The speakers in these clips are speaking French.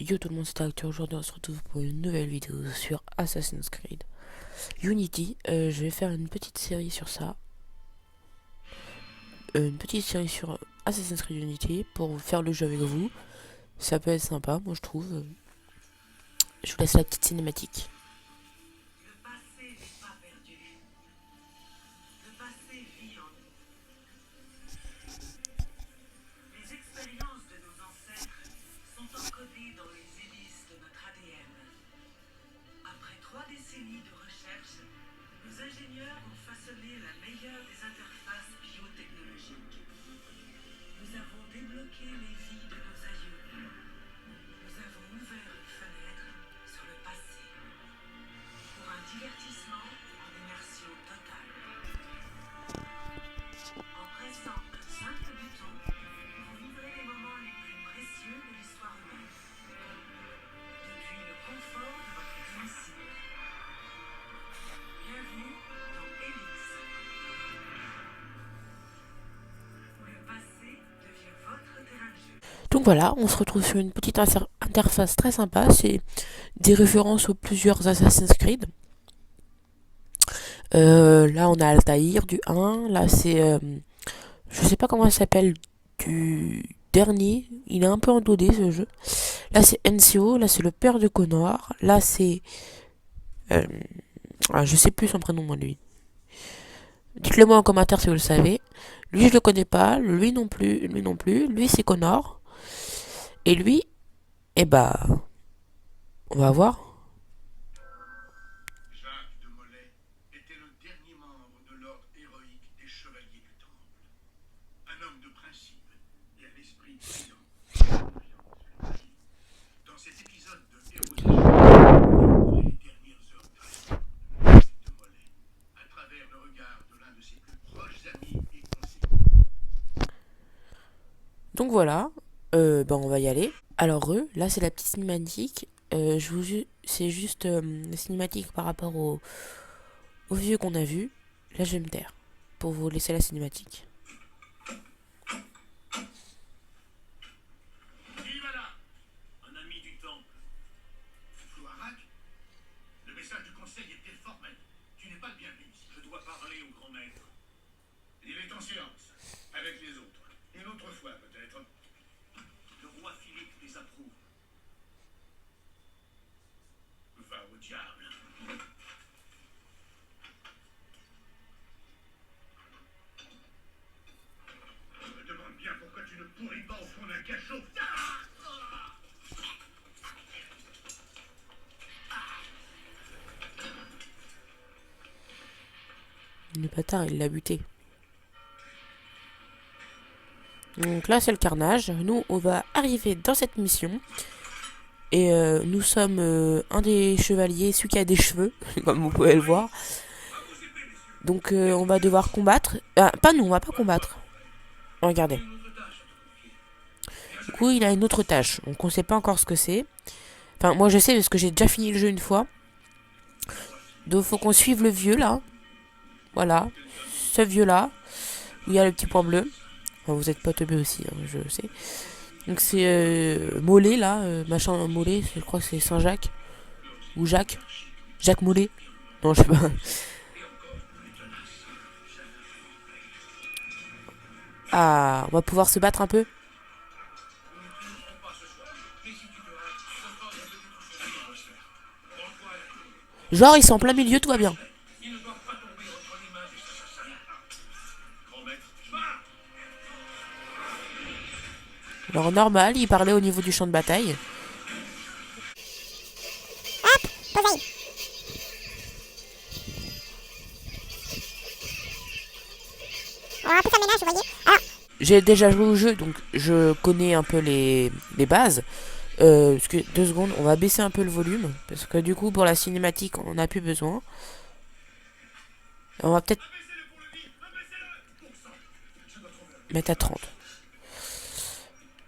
Yo tout le monde, c'est Acteur. Aujourd'hui on se retrouve pour une nouvelle vidéo sur Assassin's Creed Unity. Je vais faire une petite série sur ça. Une petite série sur Assassin's Creed Unity pour faire le jeu avec vous. Ça peut être sympa, moi je trouve. Je vous laisse la petite cinématique. Le passé n'est pas perdu. Le passé vit en nous. Les expériences de nos ancêtres sont encodées dans les hélices de notre ADN. Après 3 décennies de recherche, nos ingénieurs ont façonné la meilleure des interfaces biotechnologiques. Nous avons débloqué les vies de nos aïeux. Nous avons ouvert une fenêtre sur le passé. Pour un divertissement en immersion totale. En pressant un simple bouton, vous vivrez les moments les plus précieux de l'histoire humaine. Depuis le confort de votre domicile. Bienvenue dans Helix. Où le passé devient votre terrain de jeu. Donc voilà, on se retrouve sur une petite interface très sympa. C'est des références aux plusieurs Assassin's Creed. Là on a Altaïr du 1. Là c'est... je sais pas comment ça s'appelle du dernier. Il est un peu en 2D ce jeu. Là c'est NCO. Là c'est le père de Connor. Là c'est... je sais plus son prénom moi lui. Dites-le moi en commentaire si vous le savez. Lui je le connais pas. Lui non plus. Lui non plus. Lui c'est Connor. Et lui... Eh bah... On va voir. Jacques de Molay était le dernier membre de l'ordre héroïque des Chevaliers du Temple. Un homme de principe et un esprit brillant. Dans cet épisode de héroïsme, les dernières heures de Jacques de Molay, à travers le regard de l'un de ses plus proches amis et conseillers. Donc voilà. On va y aller. Alors là c'est la petite cinématique. C'est juste la cinématique par rapport au vieux qu'on a vu. Là je vais me taire pour vous laisser la cinématique. Qui va là? Un ami du Temple. Floirac? Le message du conseil était formel. Tu n'es pas le bienvenu ici. Je dois parler au grand maître. Il est en séance, avec les autres. Une autre fois, peut-être. Le roi Philippe désapprouve. Va au diable. Je me demande bien pourquoi tu ne pourris pas au fond d'un cachot. Le bâtard il l'a buté. Donc là c'est le carnage. Nous on va arriver dans cette mission. Et nous sommes un des chevaliers, celui qui a des cheveux, comme vous pouvez le voir. Donc on va devoir combattre. Ah, pas nous, on va pas combattre. Regardez. Du coup, il a une autre tâche. Donc on sait pas encore ce que c'est. Enfin, moi je sais parce que j'ai déjà fini le jeu une fois. Donc faut qu'on suive le vieux là. Voilà. Ce vieux là. Où il y a le petit point bleu. Enfin, vous êtes pas teubé aussi, hein, je sais. Donc c'est Mollet là. Machin Mollet, je crois que c'est Saint-Jacques. Ou Jacques. Jacques Mollet. Non, je sais pas. Ah, on va pouvoir se battre un peu. Genre, ils sont en plein milieu, tout va bien. Alors, normal, il parlait au niveau du champ de bataille. On va un peu faire le ménage, vous voyez. Alors, J'ai déjà joué au jeu, donc je connais un peu les bases. Parce que 2 secondes, on va baisser un peu le volume. Parce que du coup, pour la cinématique, on en a plus besoin. On va peut-être mettre à 30.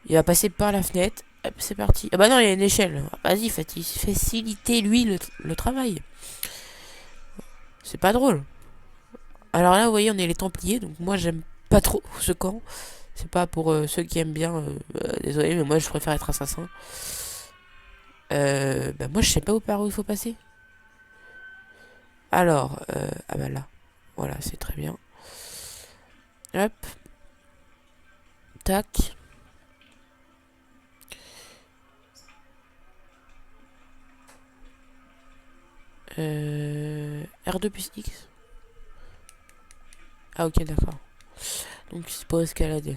Il va passer par la fenêtre. Hop, c'est parti. Ah bah non, il y a une échelle. Vas-y, facilitez lui le travail. C'est pas drôle. Alors là, vous voyez, on est les Templiers. Donc moi, j'aime pas trop ce camp. C'est pas pour ceux qui aiment bien. Désolé, mais moi, je préfère être assassin. Bah moi je sais pas où par où il faut passer. Alors, ah bah là. Voilà, c'est très bien. Hop. Tac. R2 plus X. Ah ok d'accord. Donc c'est pour escalader.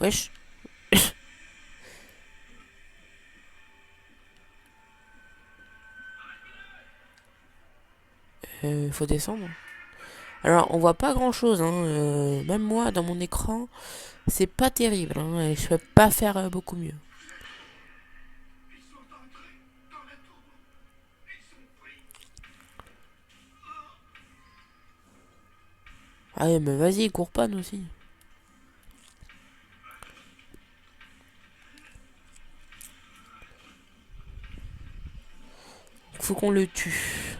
Wesh. Faut descendre. Alors on voit pas grand chose hein. Même moi dans mon écran c'est pas terrible hein, et je peux pas faire beaucoup mieux. Ils sont entrés dans la tour. Ils sont pris. Ah ouais, mais vas-y cours pas nous aussi. Faut qu'on le tue.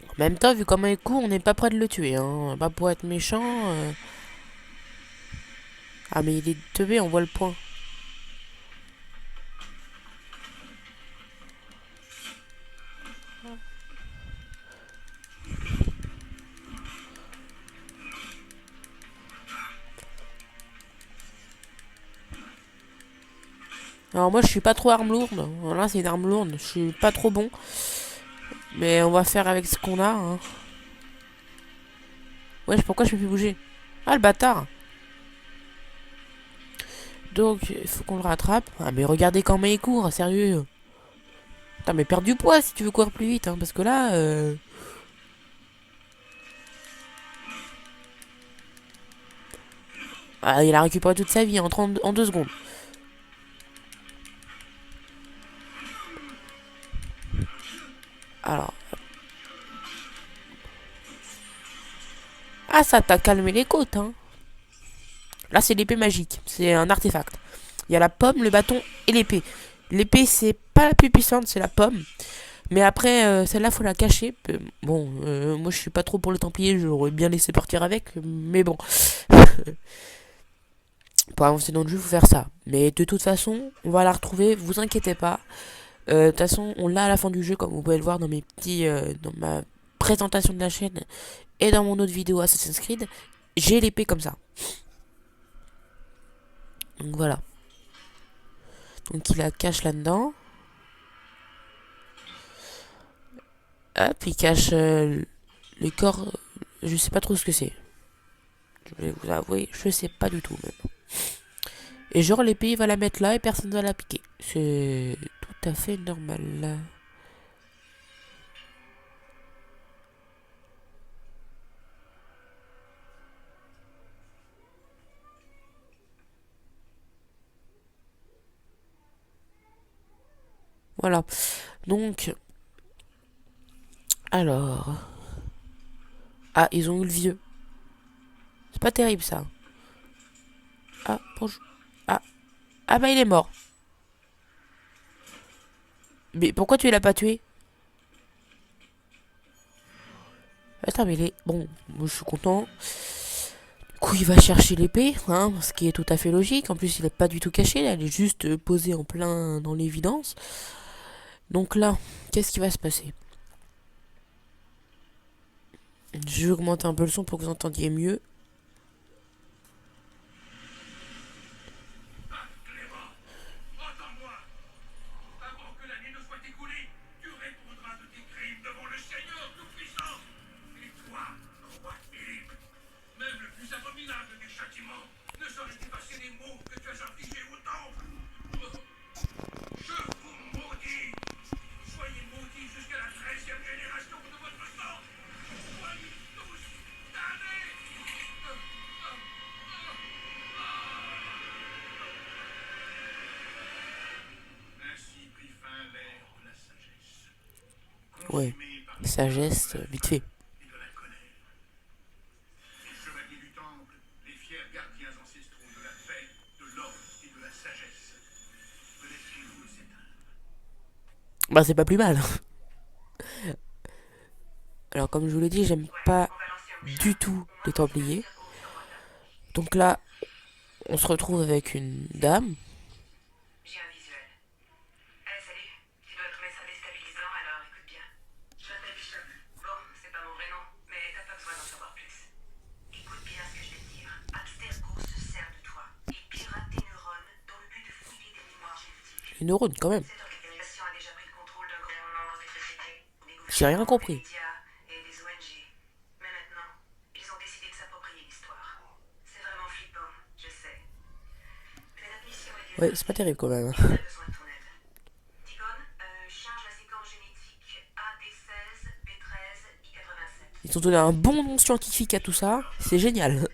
En même temps, vu comment il court, on n'est pas près de le tuer. Hein. Pas pour être méchant. Ah, mais il est teubé, on voit le point. Alors moi, je suis pas trop arme lourde. Voilà, c'est une arme lourde. Je suis pas trop bon. Mais on va faire avec ce qu'on a. Hein. Wesh, pourquoi je peux plus bouger? Ah, le bâtard. Donc, il faut qu'on le rattrape. Ah, mais regardez comment il court, sérieux. Putain, mais perds du poids si tu veux courir plus vite. Hein, parce que là... Ah, il a récupéré toute sa vie en 2 secondes. Alors... Ah, ça t'a calmé les côtes, hein. Là, c'est l'épée magique. C'est un artefact. Il y a la pomme, le bâton et l'épée. L'épée, c'est pas la plus puissante, c'est la pomme. Mais après, celle-là, faut la cacher. Bon, moi, je suis pas trop pour le Templier. J'aurais bien laissé partir avec. Mais bon. Pour avancer dans le jeu, faut faire ça. Mais de toute façon, on va la retrouver. Vous inquiétez pas. De toute façon, on l'a à la fin du jeu, comme vous pouvez le voir dans mes petits, dans ma présentation de la chaîne et dans mon autre vidéo Assassin's Creed. J'ai l'épée comme ça. Donc voilà. Donc il la cache là-dedans. Hop, il cache le corps. Je sais pas trop ce que c'est. Je vais vous avouer, je sais pas du tout même. Et genre l'épée il va la mettre là et personne va la piquer. C'est tout à fait normal. Voilà. Donc. Alors. Ah, ils ont eu le vieux. C'est pas terrible ça. Ah, bonjour. Ah. Ah bah il est mort. Mais pourquoi tu l'as pas tué? Attends, mais il est... Bon, moi je suis content. Du coup, il va chercher l'épée, hein, ce qui est tout à fait logique. En plus, il n'est pas du tout caché, là, elle est juste posée en plein dans l'évidence. Donc là, qu'est-ce qui va se passer? Je vais augmenter un peu le son pour que vous entendiez mieux. Clément, entends-moi. Avant que l'année ne soit écoulée, tu répondras de tes crimes devant le Seigneur Tout-Puissant. Et toi, roi Philippe, même le plus abominable des châtiments ne saurait effacer les maux que tu as infligés au temple. Je vous maudis. Soyez maudits jusqu'à la 13e génération de votre sang. Soyez tous damnés. Ainsi prit fin l'ère de la sagesse, Ouais, consumée par sagesse, vite fait. et de la colère. Les chevaliers du temple, les fiers gardiens ancestraux de la paix, de l'ordre et de la sagesse. Laissez-vous les éteindre. Bah c'est pas plus mal. Alors comme je vous l'ai dit, j'aime pas du tout les Templiers. Donc là, on se retrouve avec une dame. J'ai un visuel. Allez, salut. Tu dois trouver ça déstabilisant, alors écoute bien. Je m'appelle Bishop. Bon, c'est pas mon vrai nom, mais t'as pas besoin d'en savoir plus. Écoute bien ce que je vais te dire. Abstergo se sert de toi. Il pirate tes neurones dans le but de fouiller tes mémoires génétiques. Une neurone quand même. Cette organisation a déjà pris le contrôle d'un grand nombre de sociétés, des J'ai rien gouvernements, compris. des médias et des ONG. Mais maintenant, ils ont décidé de s'approprier l'histoire. C'est vraiment flippant, je sais. Mais notre mission est Ouais, c'est pas terrible quand même. on a besoin de ton aide. Ticone, charge la séquence génétique AD16, B13, I87. Ils ont donné un bon nom scientifique à tout ça. C'est génial.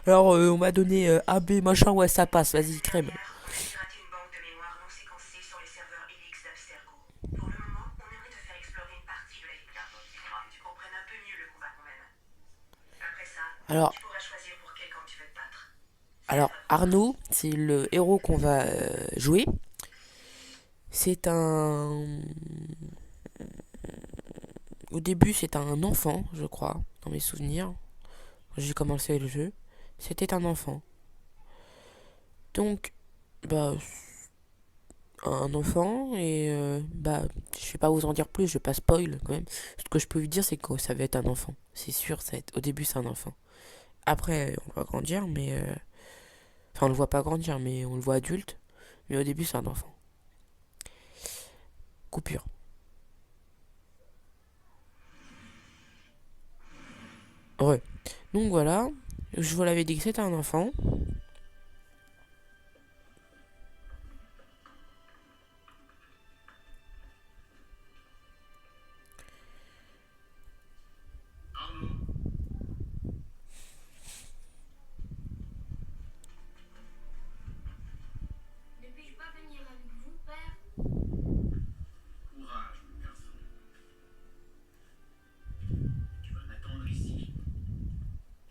Alors, on m'a donné AB machin, ouais, ça passe. Vas-y, crème. On a piraté une banque de mémoire non séquencée sur les serveurs Helix d'Abstergo. Pour le moment, on aimerait te faire explorer une partie de la vie que tu comprennes un peu mieux le combat qu'on mène. Après ça, Alors, tu pourras choisir pour quel camp tu veux te battre. alors Arnaud, c'est le héros qu'on va jouer. C'est un... Au début, c'est un enfant, je crois, dans mes souvenirs. Quand j'ai commencé le jeu, c'était un enfant. Donc, bah, un enfant et bah, je vais pas vous en dire plus, je vais pas spoil quand même. Ce que je peux vous dire, c'est que ça va être un enfant. C'est sûr, ça va être... au début, c'est un enfant. Après, on va grandir, mais enfin, on le voit pas grandir, mais on le voit adulte. Mais au début, c'est un enfant. Coupure. Ouais. Donc voilà, je vous l'avais dit que c'était un enfant. Ne puis-je pas venir avec vous, père? Courage, mon garçon. Tu vas m'attendre ici.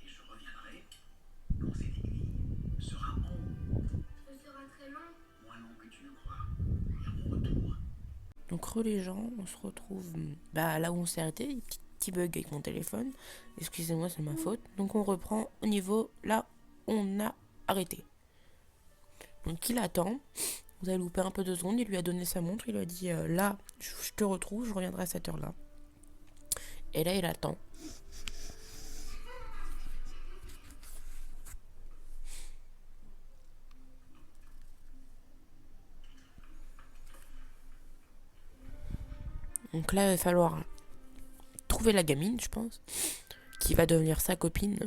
Et je reviendrai quand cette aiguille sera en haut. Ce sera très long. Moins long que tu ne crois. Et à mon retour, Donc les gens, on se retrouve bah, là où on s'est arrêté. Petit bug avec mon téléphone. Excusez-moi, c'est ma faute. Donc on reprend au niveau là où on a arrêté. Donc il attend. Vous avez loupé un peu 2 secondes. Il lui a donné sa montre. Il lui a dit là, je te retrouve. Je reviendrai à cette heure-là. Et là, il attend. Donc là, il va falloir trouver la gamine, je pense, qui va devenir sa copine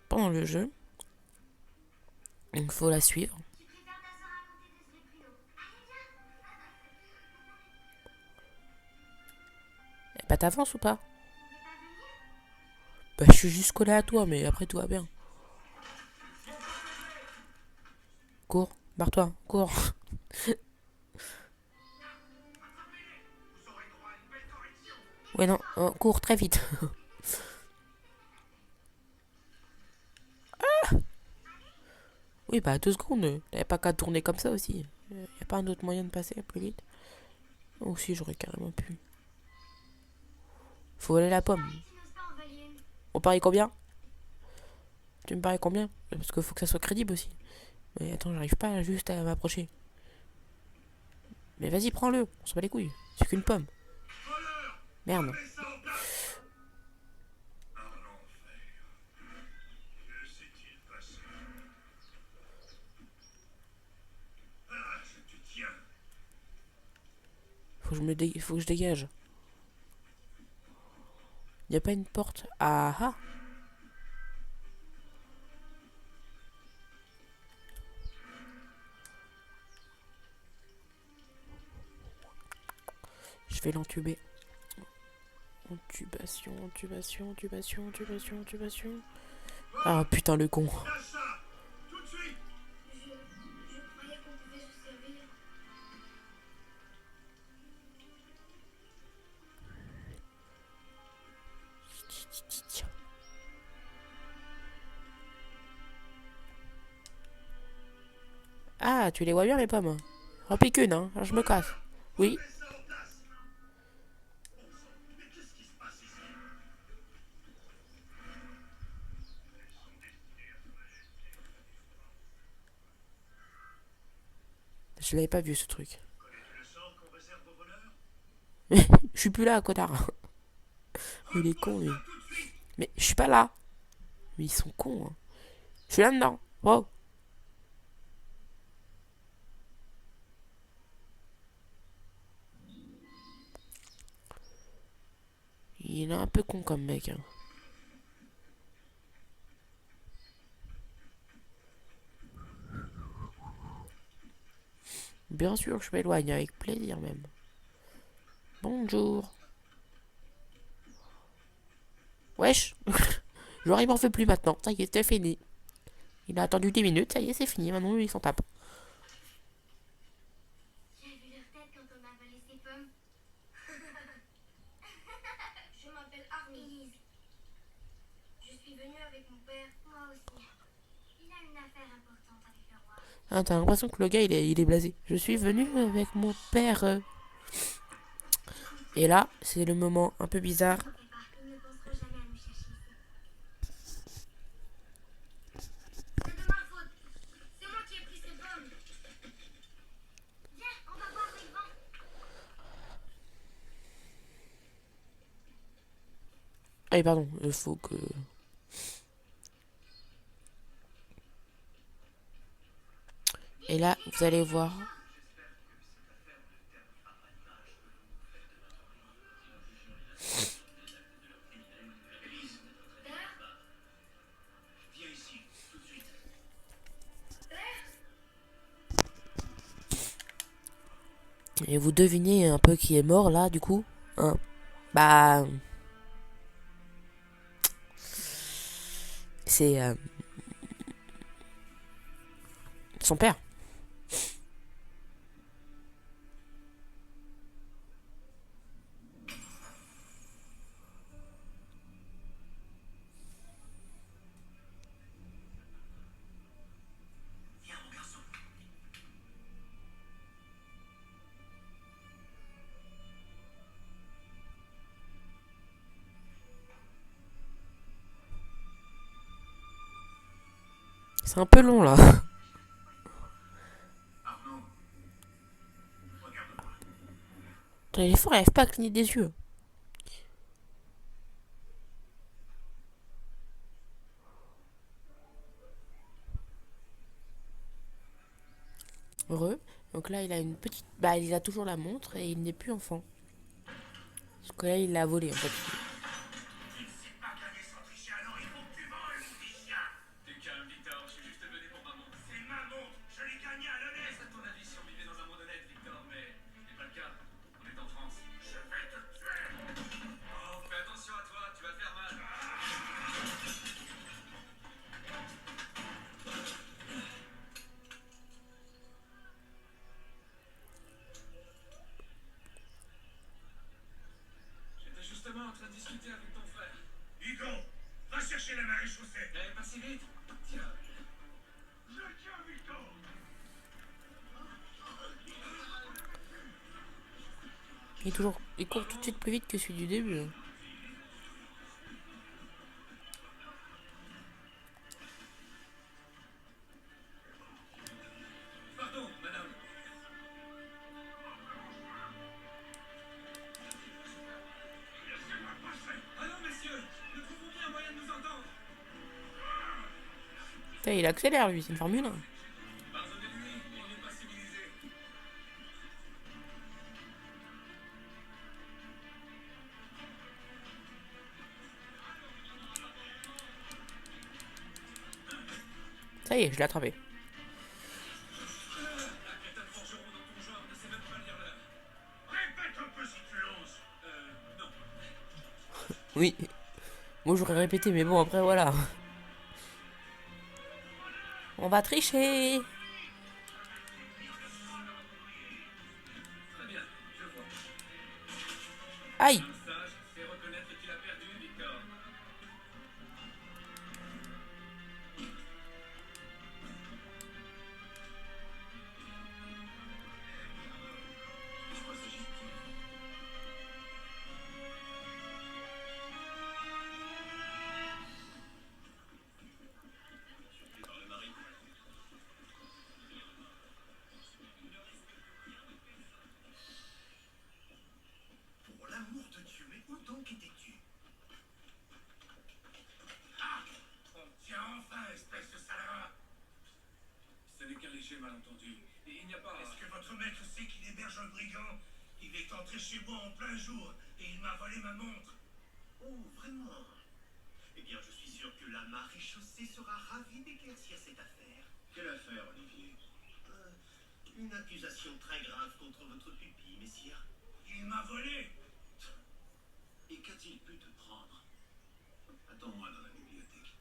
pendant le jeu. Donc il faut la suivre. Tu préfères ta soeur à côté de ce léprino. Bah t'avances ou pas? Ne pas venir? Bah je suis juste collé à toi, mais après tout va bien. Cours, barre-toi, cours. Ouais non, cours très vite. Ah oui bah 2 secondes, t'avais pas qu'à tourner comme ça aussi. Y a pas un autre moyen de passer plus vite? Oh si, j'aurais carrément pu. Faut aller à la pomme. Tu n'oses pas envoyer une. On parie combien? Tu me paries combien? Parce qu'il faut que ça soit crédible aussi. Mais attends, j'arrive pas juste à m'approcher. Mais vas-y, prends-le. On se bat les couilles. C'est qu'une pomme. Merde. mets ça en place. En enfer. Que s'est-il passé? Ah, je te tiens. Faut que je dégage. Y a pas une porte? Ah ah. Je vais l'entuber. Intubation. Ah putain le con. Lâche ça. Tout de suite. Je croyais qu'on pouvait se servir. Ah, tu les vois bien les pommes? Remplis qu'une, hein. Alors, je me casse. Oui. Mets ça en place. Bon sang, mais qu'est-ce qui se Je l'avais pas vu ce truc. Connais-tu le sort qu'on réserve aux voleurs? Je suis plus là, connard. Il est con, lui. Ça tout de suite! Mais je suis pas là. Mais ils sont cons, hein. Je suis là-dedans. Wow. Il est un peu con comme mec, hein. Bien sûr, je m'éloigne avec plaisir même. Bonjour. Wesh. Genre, il m'en fait plus maintenant. Ça y est, c'est fini. Il a attendu 10 minutes, ça y est, c'est fini. Maintenant, il s'en tape. Tu as vu leur tête quand on a avalé ces pommes? Je m'appelle Armise. Je suis venue avec mon père. Moi aussi. Il a une affaire importante avec le roi. Ah, t'as l'impression que le gars, il est blasé. Je suis venu avec mon père. Et là, c'est le moment un peu bizarre. T'en fais pas, ils ne penseront jamais à nous chercher ici. C'est de ma faute. C'est moi qui ai pris ces pommes. Viens, on va voir les vents. Ah, pardon, il faut que... Et là, vous allez voir. Viens ici, tout de suite. Et vous devinez un peu qui est mort là, du coup, hein? Bah... C'est... son père. Viens, mon garçon. C'est un peu long là. Arnaud, regarde-moi. Les fois, il arrive pas à cligner des yeux. Heureux. Donc là, il a une petite... Bah, il a toujours la montre et il n'est plus enfant. Parce que là, il l'a volé en fait. Il ne sait pas gagner sans tricher, alors il faut que tu voles, petit chien. T'es calme, Victor, je suis juste venu pour ma montre. C'est ma montre, je l'ai gagnée à l'honnête. À ton avis, si on vivait dans un monde honnête, Victor, mais ce n'est pas le cas. On est en France. Je vais te tuer. Oh, fais attention à toi, tu vas te faire mal. J'étais justement en train de discuter avec ton frère. Hugo, va chercher la marée chaussée. Eh, pas si vite. Tiens. Je tiens, Victor. Il court tout de suite plus vite que celui du début. Hein. Pardon, madame. Laissez-moi passer. Allons, messieurs, nous trouvons bien un moyen de nous entendre. Putain, il accélère lui, c'est une Formule 1. Pardonnez-lui, il n'est pas civilisé. Ça y est, je l'ai attrapé. Un crétin de forgeron dans ton genre ne sait même pas lire l'heure. Répète un peu si tu l'oses. Non. Oui. Moi j'aurais répété, mais bon, après voilà. On va tricher. Très bien, je vois. Aïe. Un sage sait reconnaître qu'il a perdu, Victor. entendu. Il n'y a pas... Est-ce que votre maître sait qu'il héberge un brigand? Il est entré chez moi en plein jour et il m'a volé ma montre. Oh, vraiment? Eh bien, je suis sûr que la maréchaussée sera ravie d'éclaircir cette affaire. Quelle affaire, Olivier? Une accusation très grave contre votre pupille, messire. Il m'a volé. Et qu'a-t-il pu te prendre? Attends-moi dans la bibliothèque.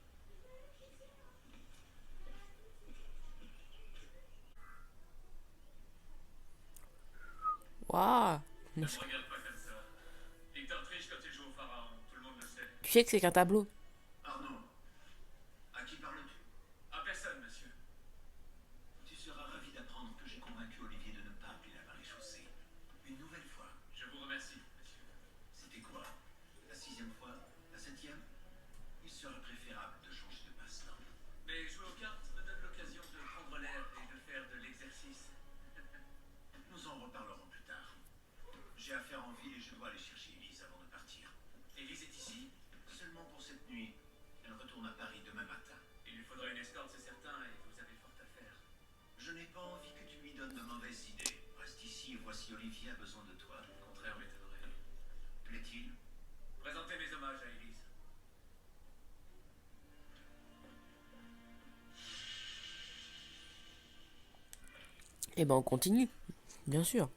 Waouh. Ne me regarde pas comme ça. Victor triche quand il joue au pharaon, tout le monde le sait. Tu sais que c'est qu'un tableau. Arnaud, à qui parles-tu? À personne, monsieur. Tu seras ravi d'apprendre que j'ai convaincu Olivier de ne pas appeler la maréchaussée. Une nouvelle fois. Je vous remercie, monsieur. C'était quoi? La 6e fois? La 7e? Il serait préférable de changer de passe-temps. Mais jouer aux cartes me donne l'occasion de prendre l'air et de faire de l'exercice. Nous en reparlerons plus tard. J'ai affaire en ville et je dois aller chercher Élise avant de partir. Élise est ici. Seulement pour cette nuit. Elle retourne à Paris demain matin. Il lui faudra une escorte, c'est certain, et vous avez fort à faire. Je n'ai pas envie que tu lui donnes de mauvaises idées. Reste ici et voici Olivier a besoin de toi. Le contraire m'étonnerait. Plaît-il? Présentez mes hommages à Élise. Et ben on continue, bien sûr.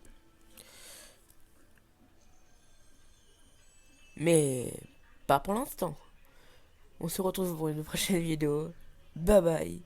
Mais pas pour l'instant. On se retrouve pour une prochaine vidéo. Bye bye.